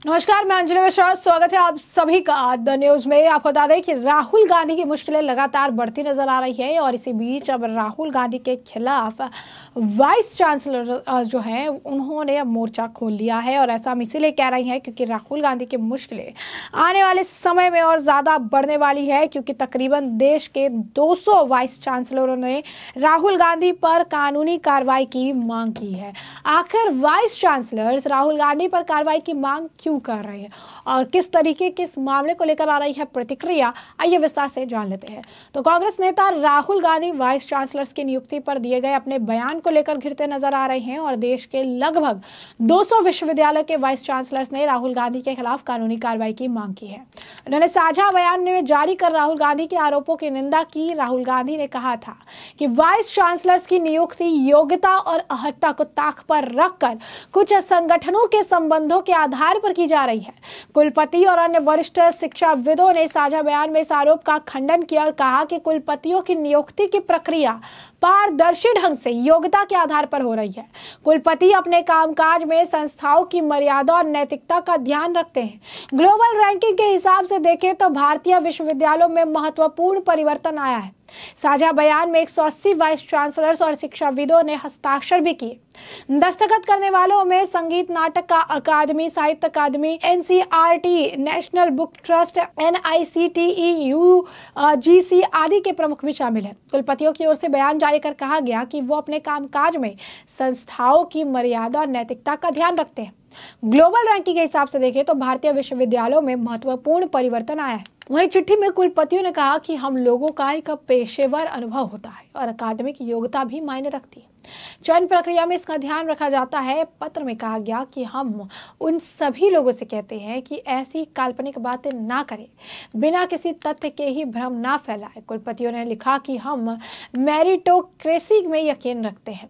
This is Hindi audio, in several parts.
नमस्कार, मैं अंजलि मिश्रा। स्वागत है आप सभी का द न्यूज में। आपको बता दें कि राहुल गांधी की मुश्किलें लगातार बढ़ती नजर आ रही है और इसी बीच अब राहुल गांधी के खिलाफ वाइस चांसलर जो हैं उन्होंने अब मोर्चा खोल लिया है। और ऐसा हम इसीलिए कह रही हैं क्योंकि राहुल गांधी की मुश्किलें आने वाले समय में और ज्यादा बढ़ने वाली है, क्योंकि तकरीबन देश के 200 वाइस चांसलरों ने राहुल गांधी पर कानूनी कार्रवाई की मांग की है। आखिर वाइस चांसलर्स राहुल गांधी पर कार्रवाई की मांग क्यों कर रहे हैं और किस तरीके के इस मामले को लेकर आ रही है प्रतिक्रिया, आइए विस्तार से जान लेते हैं। तो कांग्रेस नेता राहुल गांधी वाइस चांसलर्स की नियुक्ति पर दिए गए अपने बयान को लेकर घिरते नजर आ रहे हैं और देश के लगभग 200 विश्वविद्यालय के वाइस चांसलर्स ने राहुल गांधी के खिलाफ कानूनी कार्रवाई की मांग की है। उन्होंने साझा बयान में जारी कर राहुल गांधी के आरोपों की निंदा की। राहुल गांधी ने कहा था कि वाइस चांसलर्स की नियुक्ति योग्यता और अहर्ता को ताक पर रखकर कुछ संगठनों के संबंधों के आधार पर की जा रही है। कुलपति और अन्य वरिष्ठ शिक्षाविदों ने साझा बयान में इस आरोप का खंडन किया और कहा कि कुलपतियों की नियुक्ति की प्रक्रिया पारदर्शी ढंग से योग्यता के आधार पर हो रही है। कुलपति अपने कामकाज में संस्थाओं की मर्यादा और नैतिकता का ध्यान रखते हैं। ग्लोबल रैंकिंग के हिसाब से देखें तो भारतीय विश्वविद्यालयों में महत्वपूर्ण परिवर्तन आया है। साझा बयान में 180 वाइस चांसलर्स और शिक्षाविदों ने हस्ताक्षर भी किए। दस्तखत करने वालों में संगीत नाटक का अकादमी, Sahitya Akademi, NCERT, National Book Trust, NICTE, UGC आदि के प्रमुख भी शामिल हैं। कुलपतियों की ओर से बयान जारी कर कहा गया कि वो अपने कामकाज में संस्थाओं की मर्यादा और नैतिकता का ध्यान रखते हैं। ग्लोबल रैंकिंग के हिसाब से देखें तो भारतीय विश्वविद्यालयों में महत्वपूर्ण परिवर्तन आया है। वहीं चिट्ठी में कुलपतियों ने कहा कि हम लोगों का एक पेशेवर अनुभव होता है और अकादमिक योग्यता भी मायने रखती है। चयन प्रक्रिया में इसका ध्यान रखा जाता है। पत्र में कहा गया कि हम उन सभी लोगों से कहते हैं कि ऐसी काल्पनिक बातें ना करें, बिना किसी तथ्य के ही भ्रम ना फैलाएं। कुलपतियों ने लिखा कि हम मेरिटोक्रेसी में यकीन रखते हैं।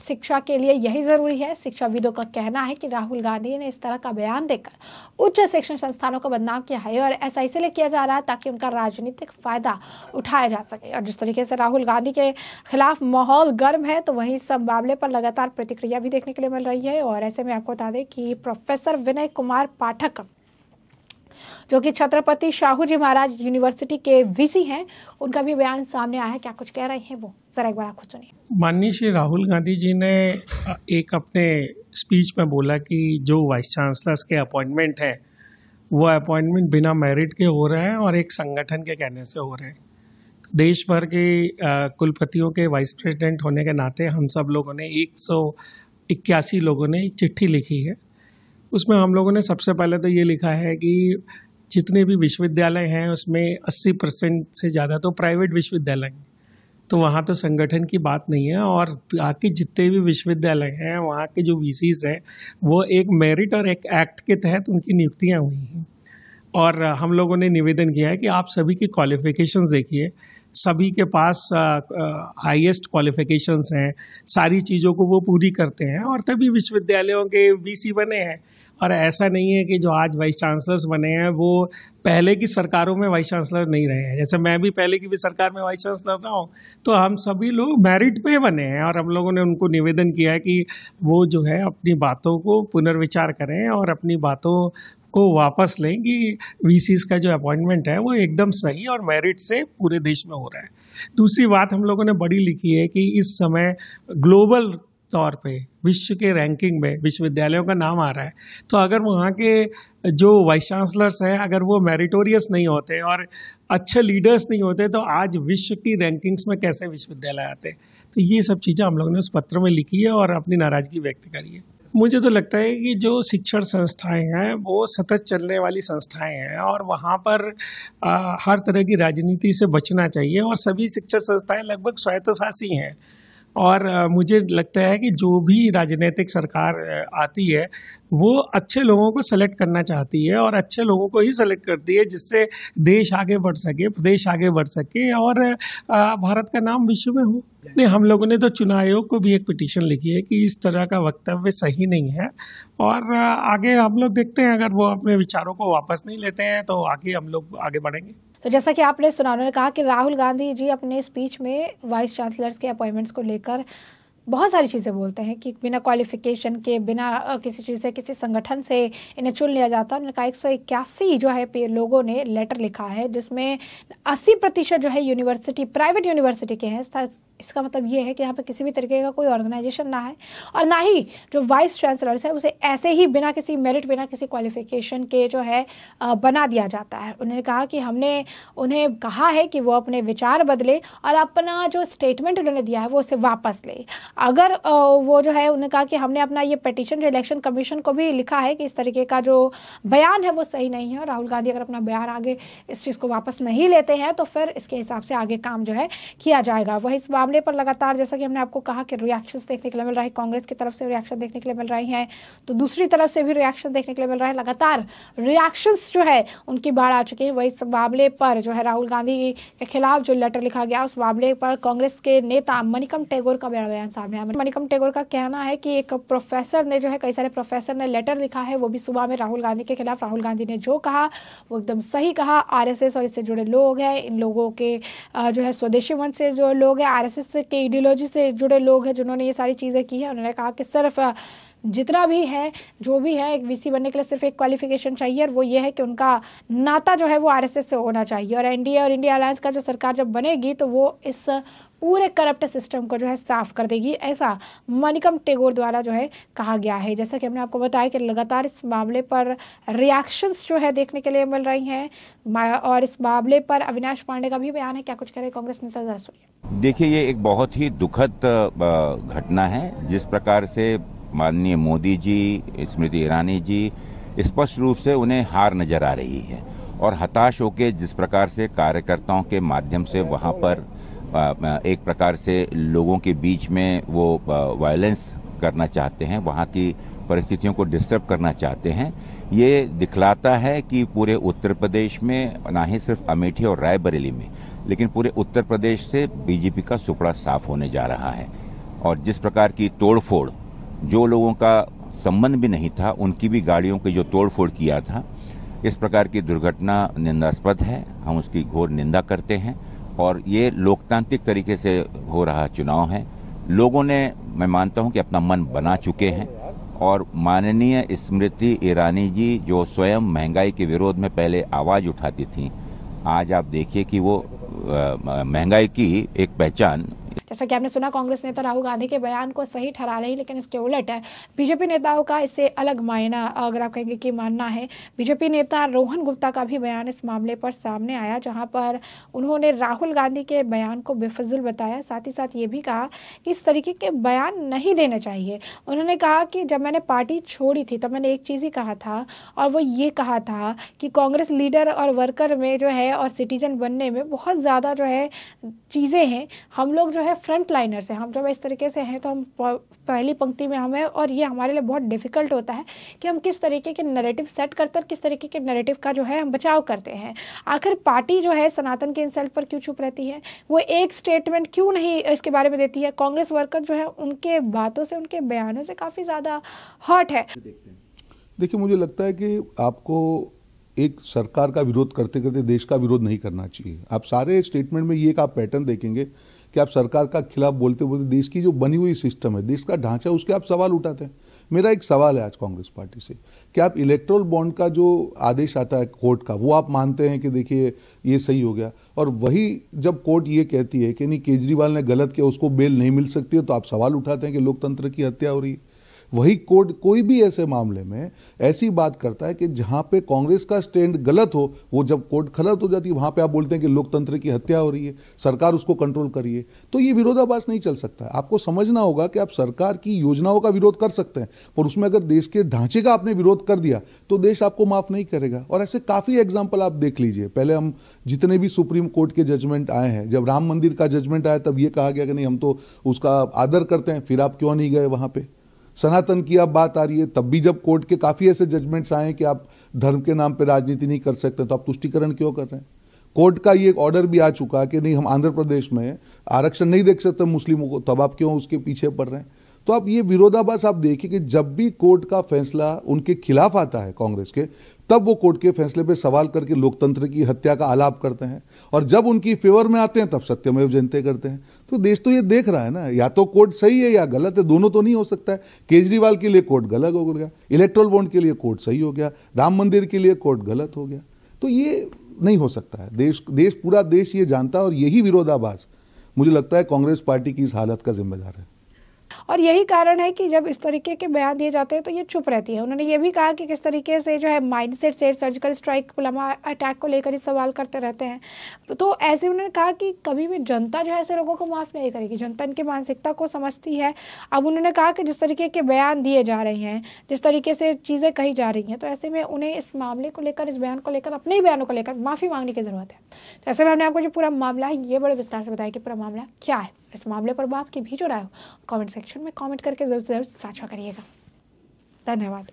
शिक्षा के लिए यही जरूरी है। शिक्षाविदों का कहना है कि राहुल गांधी ने इस तरह का बयान देकर उच्च शिक्षण संस्थानों को बदनाम किया है और ऐसा इसलिए किया जा रहा है ताकि उनका राजनीतिक फायदा उठाया जा सके। और जिस तरीके से राहुल गांधी के खिलाफ माहौल गर्म है, तो वहीं सब मामले पर लगातार प्रतिक्रिया भी देखने के लिए मिल रही है। और ऐसे में आपको बता दें कि प्रोफेसर विनय कुमार पाठक, जो कि छत्रपति शाहू जी महाराज यूनिवर्सिटी के वीसी हैं, उनका भी बयान सामने आया है। क्या कुछ कह रहे हैं वो, जरा एक बार खुद सुनिए। माननीय श्री राहुल गांधी जी ने एक अपने स्पीच में बोला कि जो वाइस चांसलर्स के अपॉइंटमेंट है वो अपॉइंटमेंट बिना मेरिट के हो रहे हैं और एक संगठन के कहने से हो रहे हैं। देश भर के कुलपतियों के वाइस प्रेसिडेंट होने के नाते हम सब लोगों ने 181 लोगों ने चिट्ठी लिखी है। उसमें हम लोगों ने सबसे पहले तो ये लिखा है कि जितने भी विश्वविद्यालय हैं उसमें 80% से ज़्यादा तो प्राइवेट विश्वविद्यालय हैं, तो वहाँ तो संगठन की बात नहीं है। और बाकी जितने भी विश्वविद्यालय हैं वहाँ के जो वीसीज हैं वो एक मेरिट और एक एक्ट के तहत उनकी नियुक्तियाँ हुई हैं। और हम लोगों ने निवेदन किया है कि आप सभी की क्वालिफिकेशंस देखिए, सभी के पास हाईएस्ट क्वालिफिकेशंस हैं, सारी चीज़ों को वो पूरी करते हैं और तभी विश्वविद्यालयों के वीसी बने हैं। और ऐसा नहीं है कि जो आज वाइस चांसलर्स बने हैं वो पहले की सरकारों में वाइस चांसलर नहीं रहे हैं। जैसे मैं भी पहले की भी सरकार में वाइस चांसलर रहा हूँ, तो हम सभी लोग मेरिट पे बने हैं। और हम लोगों ने उनको निवेदन किया है कि वो जो है अपनी बातों को पुनर्विचार करें और अपनी बातों को वापस लें कि वीसीज का जो अपॉइंटमेंट है वो एकदम सही और मेरिट से पूरे देश में हो रहा है। दूसरी बात हम लोगों ने बड़ी लिखी है कि इस समय ग्लोबल तौर पे विश्व के रैंकिंग में विश्वविद्यालयों का नाम आ रहा है, तो अगर वहाँ के जो वाइस चांसलर्स हैं अगर वो मेरिटोरियस नहीं होते और अच्छे लीडर्स नहीं होते तो आज विश्व की रैंकिंग्स में कैसे विश्वविद्यालय आते। तो ये सब चीज़ें हम लोगों ने उस पत्र में लिखी है और अपनी नाराज़गी व्यक्त करी है। मुझे तो लगता है कि जो शिक्षण संस्थाएं हैं वो सतत चलने वाली संस्थाएं हैं और वहाँ पर हर तरह की राजनीति से बचना चाहिए। और सभी शिक्षण संस्थाएं लगभग स्वायत्तशासी हैं और मुझे लगता है कि जो भी राजनीतिक सरकार आती है वो अच्छे लोगों को सेलेक्ट करना चाहती है और अच्छे लोगों को ही सेलेक्ट करती है जिससे देश आगे बढ़ सके, प्रदेश आगे बढ़ सके और भारत का नाम विश्व में हो। नहीं, हम लोगों ने तो चुनाव आयोग को भी एक पिटीशन लिखी है कि इस तरह का वक्तव्य सही नहीं है और आगे हम लोग देखते हैं अगर वो अपने विचारों को वापस नहीं लेते हैं तो आगे हम लोग आगे बढ़ेंगे। तो जैसा कि आपने सुना, उन्होंने कहा कि राहुल गांधी जी अपने स्पीच में वाइस चांसलर्स के अपॉइंटमेंट्स को लेकर बहुत सारी चीज़ें बोलते हैं कि बिना क्वालिफिकेशन के, बिना किसी चीज़ से, किसी संगठन से इन्हें चुन लिया जाता है। उन्होंने कहा 181 जो है लोगों ने लेटर लिखा है, जिसमें 80% जो है यूनिवर्सिटी, प्राइवेट यूनिवर्सिटी के हैं। इसका मतलब ये है कि यहाँ पे किसी भी तरीके का कोई ऑर्गेनाइजेशन ना है, और ना ही जो वाइस चांसलर है उसे ऐसे ही बिना किसी मेरिट, बिना किसी क्वालिफिकेशन के जो है बना दिया जाता है। उन्होंने कहा कि हमने उन्हें कहा है कि वो अपने विचार बदले और अपना जो स्टेटमेंट उन्होंने दिया है वो उसे वापस ले। अगर वो जो है, उन्होंने कहा कि हमने अपना ये पिटीशन जो इलेक्शन कमीशन को भी लिखा है कि इस तरीके का जो बयान है वो सही नहीं है, और राहुल गांधी अगर अपना बयान आगे इस चीज़ को वापस नहीं लेते हैं तो फिर इसके हिसाब से आगे काम जो है किया जाएगा। वही इस मामले पर लगातार, जैसा कि हमने आपको कहा कि रिएक्शंस देखने के लिए मिल रहा है, कांग्रेस की तरफ से रिएक्शन देखने के लिए मिल रही हैं, तो दूसरी तरफ से भी रिएक्शन देखने के लिए मिल रहा है। लगातार रिएक्शंस जो है उनकी बाढ़ आ चुकी है। वही इस मामले पर जो है राहुल गांधी के खिलाफ जो लेटर लिखा गया, उस मामले पर कांग्रेस के नेता मणिकम टेगोर का बड़ा बयान सामने आया। मणिकम टेगोर का कहना है कि एक प्रोफेसर ने जो है, कई सारे प्रोफेसर ने लेटर लिखा है, वो भी सुबह में राहुल गांधी के खिलाफ। राहुल गांधी ने जो कहा वो एकदम सही कहा। आरएसएस और इससे जुड़े लोग हैं, इन लोगों के जो है स्वदेशी मंच से जो लोग हैं, आरएसएस के आइडियोलॉजी से जुड़े लोग हैं जिन्होंने ये सारी चीज़ें की है। उन्होंने कहा कि सिर्फ जितना भी है, जो भी है, एक वीसी बनने के लिए सिर्फ एक क्वालिफिकेशन चाहिए, और वो ये है कि उनका नाता जो है वो आरएसएस से होना चाहिए। और एनडीए और इंडिया अलायंस का जो सरकार जब बनेगी तो वो इस पूरे करप्ट सिस्टम को जो है साफ कर देगी, ऐसा मणिकम टेगोर द्वारा जो है कहा गया है। जैसा कि हमने आपको बताया कि लगातार इस मामले पर रिएक्शंस जो है देखने के लिए मिल रही हैं, और इस मामले पर अविनाश पांडे का भी बयान है। क्या कुछ कह रहे कांग्रेस नेता, जरा सुनिए। देखिए, ये एक बहुत ही दुखद घटना है। जिस प्रकार से माननीय मोदी जी, स्मृति ईरानी जी, स्पष्ट रूप से उन्हें हार नजर आ रही है, और हताश होकर जिस प्रकार से कार्यकर्ताओं के माध्यम से वहां पर एक प्रकार से लोगों के बीच में वो वायलेंस करना चाहते हैं, वहां की परिस्थितियों को डिस्टर्ब करना चाहते हैं, ये दिखलाता है कि पूरे उत्तर प्रदेश में, ना ही सिर्फ अमेठी और रायबरेली में, लेकिन पूरे उत्तर प्रदेश से बीजेपी का सुपड़ा साफ होने जा रहा है। और जिस प्रकार की तोड़फोड़, जो लोगों का संबंध भी नहीं था उनकी भी गाड़ियों की जो तोड़फोड़ किया था, इस प्रकार की दुर्घटना निंदास्पद है। हम उसकी घोर निंदा करते हैं, और ये लोकतांत्रिक तरीके से हो रहा चुनाव है। लोगों ने, मैं मानता हूं कि अपना मन बना चुके हैं, और माननीय स्मृति ईरानी जी जो स्वयं महंगाई के विरोध में पहले आवाज उठाती थी, आज आप देखिए कि वो महंगाई की एक पहचान। जैसा कि आपने सुना, कांग्रेस नेता राहुल गांधी के बयान को सही ठहरा रही, लेकिन इसके उलट है बीजेपी नेताओं का इससे अलग मायना, अगर आप कहेंगे कि मानना है। बीजेपी नेता रोहन गुप्ता का भी बयान इस मामले पर सामने आया, जहां पर उन्होंने राहुल गांधी के बयान को बेफिजुल बताया। साथ ही साथ ये भी कहा कि इस तरीके के बयान नहीं देने चाहिए। उन्होंने कहा कि जब मैंने पार्टी छोड़ी थी तब मैंने एक चीज़ ही कहा था, और वो ये कहा था कि कांग्रेस लीडर और वर्कर में जो है, और सिटीजन बनने में बहुत ज़्यादा जो है चीज़ें हैं। हम लोग जो है फ्रंट लाइनर्स हैं, हम जब इस तरीके से हैं तो हम पहली पंक्ति में हम हैं, और ये हमारे लिए बहुत डिफिकल्ट होता है कि हम किस तरीके के नैरेटिव सेट करते हैं और किस तरीके के नैरेटिव का जो है हम बचाव करते हैं। आखिर पार्टी जो है सनातन के इंसल्ट पर क्यों चुप रहती है, वो एक स्टेटमेंट क्यों नहीं इसके बारे में देती है। कांग्रेस वर्कर जो है उनके बातों से, उनके बयानों से काफ़ी ज़्यादा हर्ट है। देखिए, मुझे लगता है कि आपको एक सरकार का विरोध करते करते देश का विरोध नहीं करना चाहिए। आप सारे स्टेटमेंट में ये एक आप पैटर्न देखेंगे कि आप सरकार का खिलाफ बोलते बोलते देश की जो बनी हुई सिस्टम है, देश का ढांचा, उसके आप सवाल उठाते हैं। मेरा एक सवाल है आज कांग्रेस पार्टी से कि आप इलेक्टोरल बॉन्ड का जो आदेश आता है कोर्ट का, वो आप मानते हैं कि देखिए ये सही हो गया, और वही जब कोर्ट ये कहती है कि नहीं केजरीवाल ने गलत किया, उसको बेल नहीं मिल सकती है, तो आप सवाल उठाते हैं कि लोकतंत्र की हत्या हो रही है। वही कोर्ट कोई भी ऐसे मामले में ऐसी बात करता है कि जहां पे कांग्रेस का स्टैंड गलत हो, वो जब कोर्ट गलत हो जाती है वहां पे आप बोलते हैं कि लोकतंत्र की हत्या हो रही है, सरकार उसको कंट्रोल करिए। तो ये विरोधाभास नहीं चल सकता है। आपको समझना होगा कि आप सरकार की योजनाओं का विरोध कर सकते हैं, पर उसमें अगर देश के ढांचे का आपने विरोध कर दिया तो देश आपको माफ नहीं करेगा। और ऐसे काफी एग्जाम्पल आप देख लीजिए। पहले हम जितने भी सुप्रीम कोर्ट के जजमेंट आए हैं, जब राम मंदिर का जजमेंट आया तब ये कहा गया कि नहीं हम तो उसका आदर करते हैं, फिर आप क्यों नहीं गए वहां पे। सनातन की अब बात आ रही है, तब भी जब कोर्ट के काफी ऐसे जजमेंट्स आए कि आप धर्म के नाम पे राजनीति नहीं कर सकते, तो आप तुष्टिकरण क्यों कर रहे हैं। कोर्ट का ये ऑर्डर भी आ चुका कि नहीं हम आंध्र प्रदेश में आरक्षण नहीं देख सकते मुस्लिमों को, तब आप क्यों उसके पीछे पड़ रहे हैं। तो आप ये विरोधाभास आप देखिए कि जब भी कोर्ट का फैसला उनके खिलाफ आता है कांग्रेस के, तब वो कोर्ट के फैसले पे सवाल करके लोकतंत्र की हत्या का आलाप करते हैं, और जब उनकी फेवर में आते हैं तब सत्यमेव जयते करते हैं। तो तो देश तो ये देख रहा है ना, या तो कोड सही है या गलत है, दोनों तो नहीं हो सकता है। केजरीवाल के लिए कोड गलत हो गया, इलेक्ट्रल बॉन्ड के लिए कोड सही हो गया, राम मंदिर के लिए कोड गलत हो गया। तो ये नहीं हो सकता है। पूरा देश ये जानता है, और यही विरोधाभास मुझे लगता है कांग्रेस पार्टी की इस हालत का जिम्मेदार है। और यही कारण है कि जब इस तरीके के बयान दिए जाते हैं तो ये चुप रहती है। उन्होंने ये भी कहा कि किस तरीके से जो है माइंडसेट से सर्जिकल स्ट्राइक, पुलवामा अटैक को लेकर ही सवाल करते रहते हैं। तो ऐसे उन्होंने कहा कि कभी भी जनता जो है ऐसे लोगों को माफ़ नहीं करेगी, जनता इनकी मानसिकता को समझती है। अब उन्होंने कहा कि जिस तरीके के बयान दिए जा रहे हैं, जिस तरीके से चीज़ें कही जा रही हैं, तो ऐसे में उन्हें इस मामले को लेकर, इस बयान को लेकर, अपने ही बयानों को लेकर माफ़ी मांगने की ज़रूरत है। तो ऐसे में हमने आपको जो पूरा मामला है ये बड़े विस्तार से बताया कि पूरा मामला क्या है। इस मामले पर आपकी भी जो राय हो कमेंट सेक्शन में कमेंट करके जरूर साझा करिएगा। धन्यवाद।